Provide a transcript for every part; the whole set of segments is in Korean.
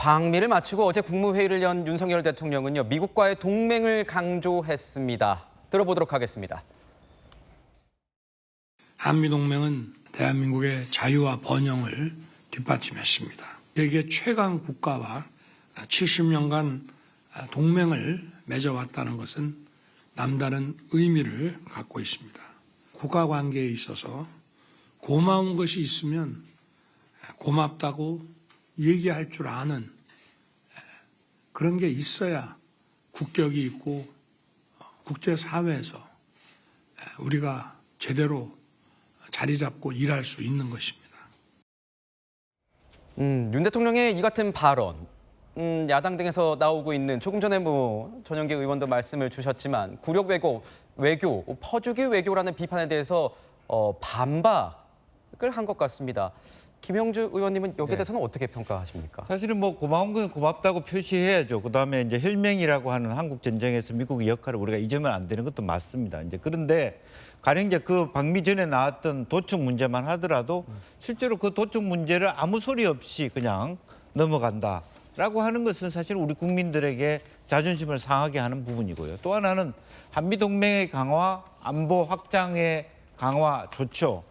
방미를 마치고 어제 국무회의를 연 윤석열 대통령은요, 미국과의 동맹을 강조했습니다. 들어보도록 하겠습니다. 한미동맹은 대한민국의 자유와 번영을 뒷받침했습니다. 세계 최강 국가와 70년간 동맹을 맺어왔다는 것은 남다른 의미를 갖고 있습니다. 국가 관계에 있어서 고마운 것이 있으면 고맙다고 얘기할 줄 아는 그런 게 있어야 국격이 있고 국제사회에서 우리가 제대로 자리 잡고 일할 수 있는 것입니다. 윤 대통령의 이 같은 발언, 야당 등에서 나오고 있는 조금 전에 전영기 의원도 말씀을 주셨지만 굴욕 외교, 퍼주기 외교라는 비판에 대해서 반박을 한 것 같습니다. 김형주 의원님은 여기에 대해서는 어떻게 평가하십니까? 사실은 고마운 건 고맙다고 표시해야죠. 그다음에 이제 혈맹이라고 하는 한국 전쟁에서 미국의 역할을 우리가 잊으면 안 되는 것도 맞습니다. 이제 그런데 가령 이제 그 방미 전에 나왔던 도축 문제만 하더라도 실제로 그 도축 문제를 아무 소리 없이 그냥 넘어간다라고 하는 것은 사실 우리 국민들에게 자존심을 상하게 하는 부분이고요. 또 하나는 한미 동맹의 강화, 안보 확장의 강화 좋죠.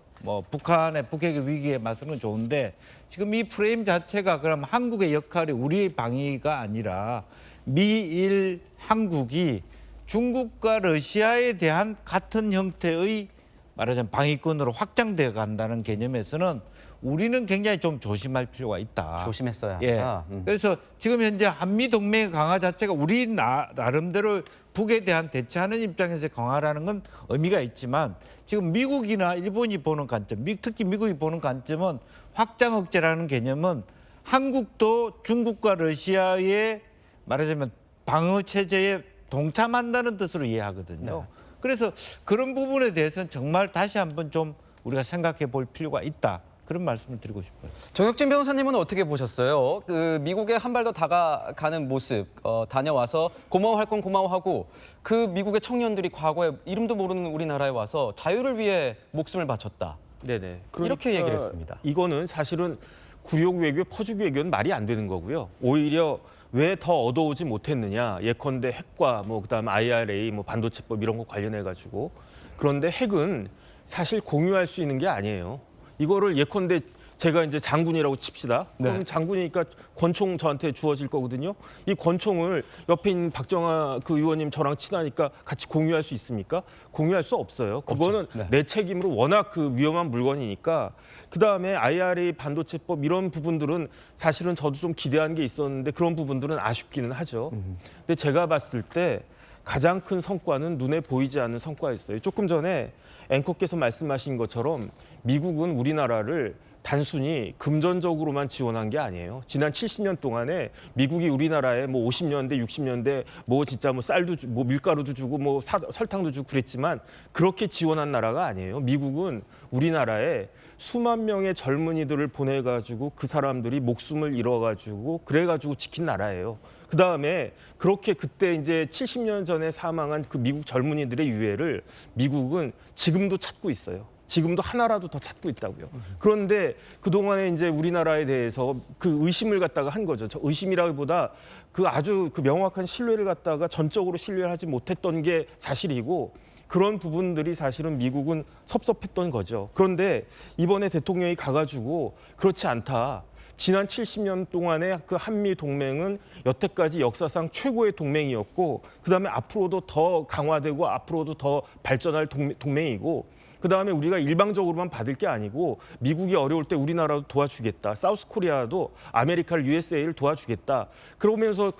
북한의 북핵의 위기에 맞서는 좋은데 지금 이 프레임 자체가 그럼 한국의 역할이 우리의 방위가 아니라 미일 한국이 중국과 러시아에 대한 같은 형태의 말하자면 방위권으로 확장되어 간다는 개념에서는 우리는 굉장히 좀 조심할 필요가 있다. 조심했어야 예. 한다. 그래서 지금 현재 한미 동맹의 강화 자체가 우리 나름대로 북에 대한 대처하는 입장에서 강화라는 건 의미가 있지만 지금 미국이나 일본이 보는 관점, 특히 미국이 보는 관점은 확장 억제라는 개념은 한국도 중국과 러시아의 말하자면 방어 체제에 동참한다는 뜻으로 이해하거든요. 네. 그래서 그런 부분에 대해서는 정말 다시 한번 좀 우리가 생각해 볼 필요가 있다. 그런 말씀을 드리고 싶어요. 정혁진 변호사님은 어떻게 보셨어요? 미국에 한 발 더 다가가는 모습, 다녀와서 고마워할 건 고마워하고 그 미국의 청년들이 과거에 이름도 모르는 우리나라에 와서 자유를 위해 목숨을 바쳤다. 네네. 이렇게 얘기를 했습니다. 이거는 사실은 굴욕 외교, 퍼주기 외교는 말이 안 되는 거고요. 오히려 왜 더 얻어오지 못했느냐. 예컨대 핵과 그다음에 IRA, 반도체법 이런 거 관련해 가지고. 그런데 핵은 사실 공유할 수 있는 게 아니에요. 이거를 예컨대 제가 이제 장군이라고 칩시다. 그럼 네. 장군이니까 권총 저한테 주어질 거거든요. 이 권총을 옆에 있는 박정아 그 의원님 저랑 친하니까 같이 공유할 수 있습니까? 공유할 수 없어요. 그거는 네. 내 책임으로 워낙 그 위험한 물건이니까. 그다음에 IRA 반도체법 이런 부분들은 사실은 저도 좀 기대한 게 있었는데 그런 부분들은 아쉽기는 하죠. 근데 제가 봤을 때 가장 큰 성과는 눈에 보이지 않는 성과였어요. 조금 전에 앵커께서 말씀하신 것처럼 미국은 우리나라를 단순히 금전적으로만 지원한 게 아니에요. 지난 70년 동안에 미국이 우리나라에 50년대, 60년대 진짜 쌀도 밀가루도 주고 설탕도 주고 그랬지만 그렇게 지원한 나라가 아니에요. 미국은 우리나라에 수만 명의 젊은이들을 보내가지고 그 사람들이 목숨을 잃어가지고 그래가지고 지킨 나라예요. 그 다음에 그렇게 그때 이제 70년 전에 사망한 그 미국 젊은이들의 유해를 미국은 지금도 찾고 있어요. 지금도 하나라도 더 찾고 있다고요. 그런데 그동안에 이제 우리나라에 대해서 그 의심을 갖다가 한 거죠. 저 의심이라기보다 그 아주 그 명확한 신뢰를 갖다가 전적으로 신뢰를 하지 못했던 게 사실이고 그런 부분들이 사실은 미국은 섭섭했던 거죠. 그런데 이번에 대통령이 가가지고 그렇지 않다. 지난 70년 동안의 그 한미 동맹은 여태까지 역사상 최고의 동맹이었고 그다음에 앞으로도 더 강화되고 앞으로도 더 발전할 동맹이고 그다음에 우리가 일방적으로만 받을 게 아니고 미국이 어려울 때 우리나라도 도와주겠다. 사우스 코리아도 아메리카를 USA를 도와주겠다. 그러면서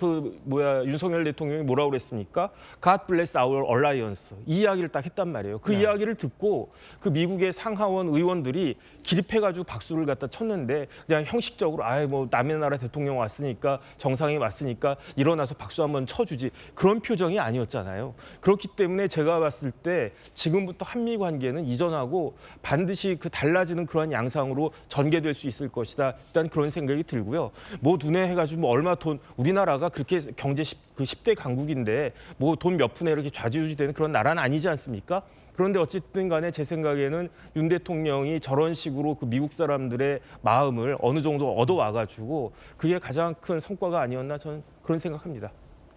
윤석열 대통령이 뭐라고 그랬습니까? God bless our alliance. 이 이야기를 딱 했단 말이에요. 그 이야기를 듣고 그 미국의 상하원 의원들이 기립해가지고 박수를 갖다 쳤는데 그냥 형식적으로 남의 나라 대통령 왔으니까 정상이 왔으니까 일어나서 박수 한번 쳐주지. 그런 표정이 아니었잖아요. 그렇기 때문에 제가 봤을 때 지금부터 한미 관계는 이전하고 반드시 그 달라지는 그러한 양상으로 전개될 수 있을 것이다. 일단 그런 생각이 들고요. 눈에 해가지고 얼마 돈 우리나라가 그렇게 경제 10대 강국인데 돈 몇 푼에 이렇게 좌지우지되는 그런 나라는 아니지 않습니까? 그런데 어쨌든 간에 제 생각에는 윤 대통령이 저런 식으로 그 미국 사람들의 마음을 어느 정도 얻어와가지고 그게 가장 큰 성과가 아니었나 저는 그런 생각합니다.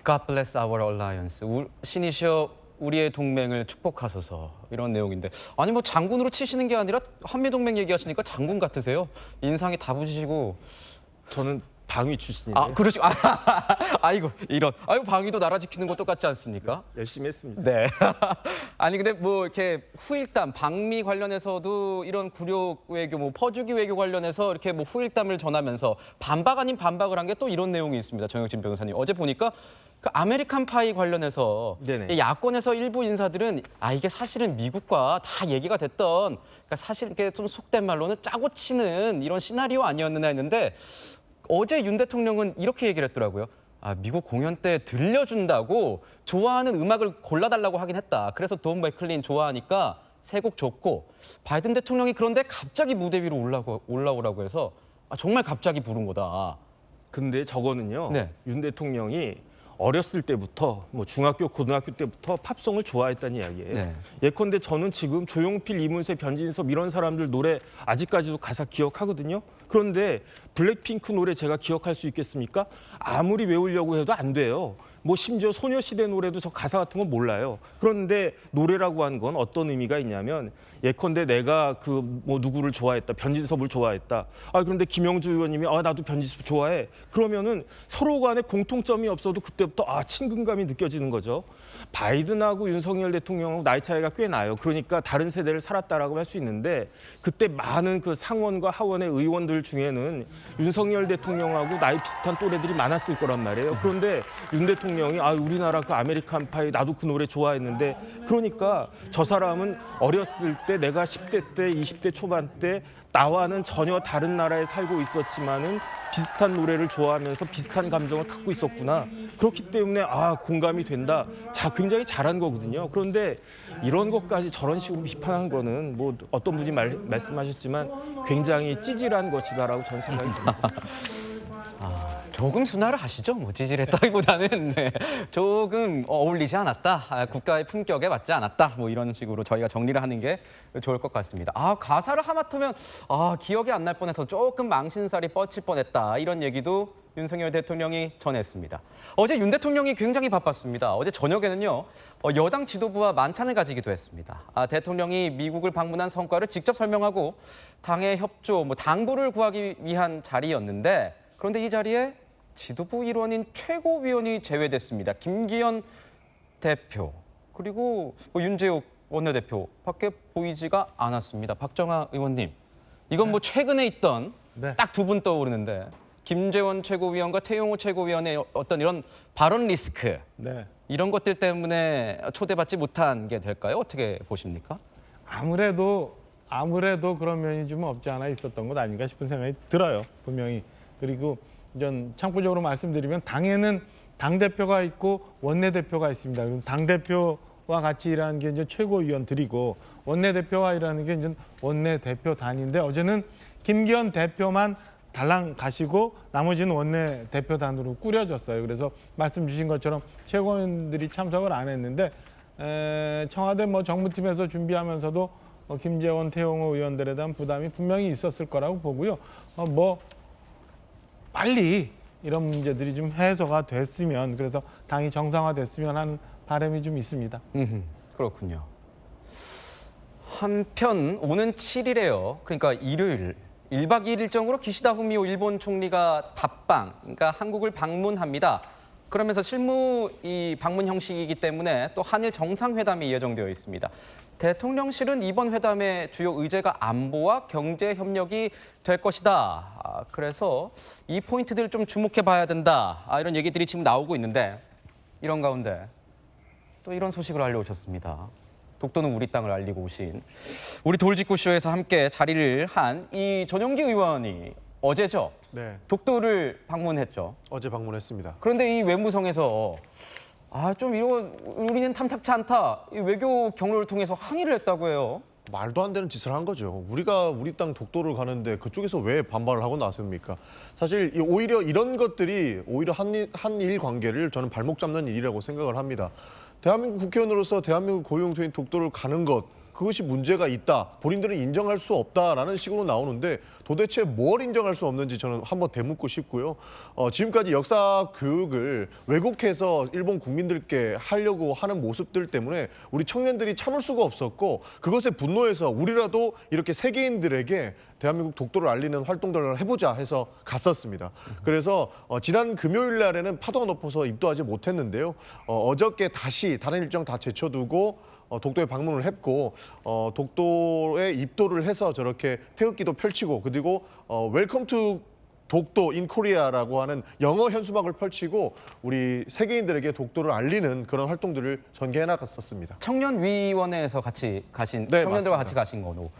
God bless our alliance. 신이시여 우리의 동맹을 축복하소서 이런 내용인데 아니 뭐 장군으로 치시는 게 아니라 한미 동맹 얘기하시니까 장군 같으세요. 인상이 다부지시고 저는 방위 출신인데 아 그러시고 아이고 이런 아이고 방위도 나라 지키는 거 똑같지 않습니까? 열심히 했습니다. 네. 아니 근데 뭐 이렇게 후일담 방미 관련해서도 이런 굴욕 외교 뭐 퍼주기 외교 관련해서 이렇게 뭐 후일담을 전하면서 반박 아닌 반박을 한 게 또 이런 내용이 있습니다. 정혁진 변호사님 어제 보니까 그 아메리칸 파이 관련해서 네네. 이 야권에서 일부 인사들은 이게 사실은 미국과 다 얘기가 됐던 그러니까 사실 이게 좀 속된 말로는 짜고 치는 이런 시나리오 아니었느냐 했는데 어제 윤 대통령은 이렇게 얘기를 했더라고요. 미국 공연 때 들려준다고 좋아하는 음악을 골라달라고 하긴 했다. 그래서 돈 맥클린 좋아하니까 세 곡 줬고 바이든 대통령이 그런데 갑자기 무대 위로 올라오라고 해서 정말 갑자기 부른 거다. 근데 저거는요. 네. 윤 대통령이 어렸을 때부터 뭐 중학교, 고등학교 때부터 팝송을 좋아했다는 이야기예요. 네. 예컨대 저는 지금 조용필, 이문세, 변진섭 이런 사람들 노래 아직까지도 가사 기억하거든요. 그런데 블랙핑크 노래 제가 기억할 수 있겠습니까? 아무리 외우려고 해도 안 돼요. 뭐 심지어 소녀시대 노래도 저 가사 같은 건 몰라요. 그런데 노래라고 하는 건 어떤 의미가 있냐면 예컨대 내가 그 뭐 누구를 좋아했다, 변진섭을 좋아했다. 그런데 김영주 의원님이 나도 변진섭 좋아해. 그러면은 서로 간에 공통점이 없어도 그때부터 친근감이 느껴지는 거죠. 바이든하고 윤석열 대통령하고 나이 차이가 꽤 나요. 그러니까 다른 세대를 살았다라고 할 수 있는데 그때 많은 그 상원과 하원의 의원들 중에는 윤석열 대통령하고 나이 비슷한 또래들이 많았을 거란 말이에요. 그런데 윤 대통령이 우리나라 그 아메리칸 파이 나도 그 노래 좋아했는데 그러니까 저 사람은 어렸을 때 내가 10대 때 20대 초반 때 나와는 전혀 다른 나라에 살고 있었지만은 비슷한 노래를 좋아하면서 비슷한 감정을 갖고 있었구나. 그렇기 때문에 공감이 된다. 굉장히 잘한 거거든요. 그런데 이런 것까지 저런 식으로 비판한 거는 뭐 어떤 분이 말씀하셨지만 굉장히 찌질한 것이다라고 저는 생각이 듭니다. 조금 순화를 하시죠. 뭐 찌질했다기보다는 네. 조금 어울리지 않았다. 국가의 품격에 맞지 않았다. 뭐 이런 식으로 저희가 정리를 하는 게 좋을 것 같습니다. 가사를 하마터면 기억이 안 날 뻔해서 조금 망신살이 뻗칠 뻔했다. 이런 얘기도 윤석열 대통령이 전했습니다. 어제 윤 대통령이 굉장히 바빴습니다. 어제 저녁에는요. 여당 지도부와 만찬을 가지기도 했습니다. 대통령이 미국을 방문한 성과를 직접 설명하고 당의 협조, 당부를 구하기 위한 자리였는데 그런데 이 자리에 지도부 일원인 최고위원이 제외됐습니다. 김기현 대표 그리고 윤재욱 원내대표 밖에 보이지가 않았습니다. 박정아 의원님, 이건 뭐 최근에 있던 딱 두 분 떠오르는데 김재원 최고위원과 태용호 최고위원의 어떤 이런 발언 리스크 이런 것들 때문에 초대받지 못한 게 될까요? 어떻게 보십니까? 아무래도 그런 면이 좀 없지 않아 있었던 것 아닌가 싶은 생각이 들어요. 분명히. 그리고 전 참고적으로 말씀드리면 당에는 당대표가 있고 원내대표가 있습니다. 그럼 당대표와 같이 일하는 게 이제 최고위원들이고 원내대표와 일하는 게 이제 원내대표단인데 어제는 김기현 대표만 달랑 가시고 나머지는 원내대표단으로 꾸려졌어요. 그래서 말씀 주신 것처럼 최고위원들이 참석을 안 했는데 청와대 정무팀에서 준비하면서도 김재원, 태용호 의원들에 대한 부담이 분명히 있었을 거라고 보고요. 빨리 이런 문제들이 좀 해소가 됐으면 그래서 당이 정상화됐으면 하는 바람이 좀 있습니다. 그렇군요. 한편 오는 7일에요. 그러니까 일요일 1박 2일 일정으로 기시다 후미오 일본 총리가 답방, 그러니까 한국을 방문합니다. 그러면서 실무 방문 형식이기 때문에 또 한일 정상회담이 예정되어 있습니다. 대통령실은 이번 회담의 주요 의제가 안보와 경제 협력이 될 것이다. 그래서 이 포인트들을 좀 주목해 봐야 된다. 이런 얘기들이 지금 나오고 있는데 이런 가운데 또 이런 소식을 알려오셨습니다. 독도는 우리 땅을 알리고 오신 우리 돌직구쇼에서 함께 자리를 한 이 전용기 의원이 어제죠. 네, 독도를 방문했죠. 어제 방문했습니다. 그런데 이 외무성에서 좀 이거 우리는 탐탁치 않다. 이 외교 경로를 통해서 항의를 했다고 해요. 말도 안 되는 짓을 한 거죠. 우리가 우리 땅 독도를 가는데 그쪽에서 왜 반발을 하고 나섭니까? 사실 오히려 이런 것들이 오히려 한일 관계를 저는 발목 잡는 일이라고 생각을 합니다. 대한민국 국회의원으로서 대한민국 고유용소인 독도를 가는 것, 그것이 문제가 있다. 본인들은 인정할 수 없다라는 식으로 나오는데 도대체 뭘 인정할 수 없는지 저는 한번 되묻고 싶고요. 지금까지 역사 교육을 왜곡해서 일본 국민들께 하려고 하는 모습들 때문에 우리 청년들이 참을 수가 없었고 그것에 분노해서 우리라도 이렇게 세계인들에게 대한민국 독도를 알리는 활동들을 해보자 해서 갔었습니다. 그래서 지난 금요일 날에는 파도가 높아서 입도하지 못했는데요. 어저께 다시 다른 일정 다 제쳐두고 독도에 방문을 했고 독도에 입도를 해서 저렇게 태극기도 펼치고 그리고 웰컴 투 독도 인 코리아라고 하는 영어 현수막을 펼치고 우리 세계인들에게 독도를 알리는 그런 활동들을 전개해 나갔었습니다. 청년위원회에서 같이 가신 네, 청년들과 맞습니다. 같이 가신 거로.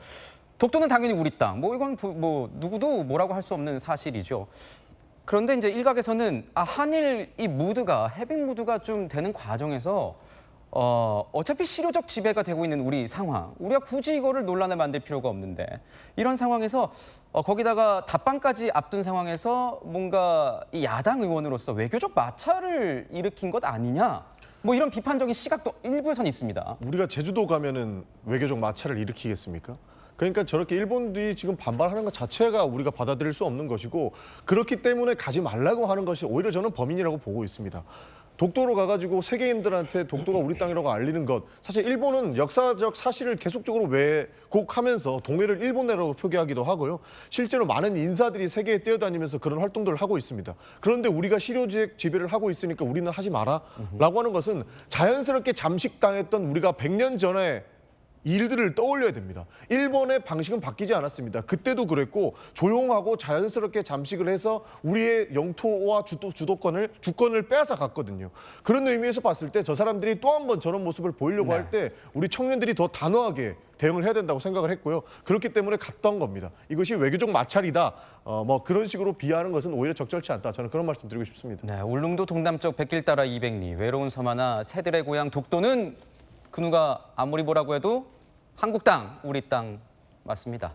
독도는 당연히 우리 땅. 뭐 이건 뭐 누구도 뭐라고 할 수 없는 사실이죠. 그런데 이제 일각에서는 한일 이 무드가 해빙 무드가 좀 되는 과정에서 어차피 실효적 지배가 되고 있는 우리 상황, 우리가 굳이 이거를 논란에 만들 필요가 없는데 이런 상황에서 거기다가 답방까지 앞둔 상황에서 뭔가 이 야당 의원으로서 외교적 마찰을 일으킨 것 아니냐? 뭐 이런 비판적인 시각도 일부에선 있습니다. 우리가 제주도 가면은 외교적 마찰을 일으키겠습니까? 그러니까 저렇게 일본들이 지금 반발하는 것 자체가 우리가 받아들일 수 없는 것이고 그렇기 때문에 가지 말라고 하는 것이 오히려 저는 범인이라고 보고 있습니다. 독도로 가가지고 세계인들한테 독도가 우리 땅이라고 알리는 것 사실 일본은 역사적 사실을 계속적으로 왜곡하면서 동해를 일본해라고 표기하기도 하고요. 실제로 많은 인사들이 세계에 뛰어다니면서 그런 활동들을 하고 있습니다. 그런데 우리가 실효적 지배를 하고 있으니까 우리는 하지 마라 라고 하는 것은 자연스럽게 잠식당했던 우리가 100년 전에 일들을 떠올려야 됩니다. 일본의 방식은 바뀌지 않았습니다. 그때도 그랬고 조용하고 자연스럽게 잠식을 해서 우리의 영토와 주권을 빼앗아 갔거든요. 그런 의미에서 봤을 때 저 사람들이 또 한 번 저런 모습을 보이려고 할 때 우리 청년들이 더 단호하게 대응을 해야 된다고 생각을 했고요. 그렇기 때문에 갔던 겁니다. 이것이 외교적 마찰이다. 뭐 그런 식으로 비하하는 것은 오히려 적절치 않다. 저는 그런 말씀 드리고 싶습니다. 네, 울릉도 동남쪽 백길 따라 200리 외로운 섬 하나 새들의 고향 독도는 그 누가 아무리 뭐라고 해도 한국 땅, 우리 땅 맞습니다.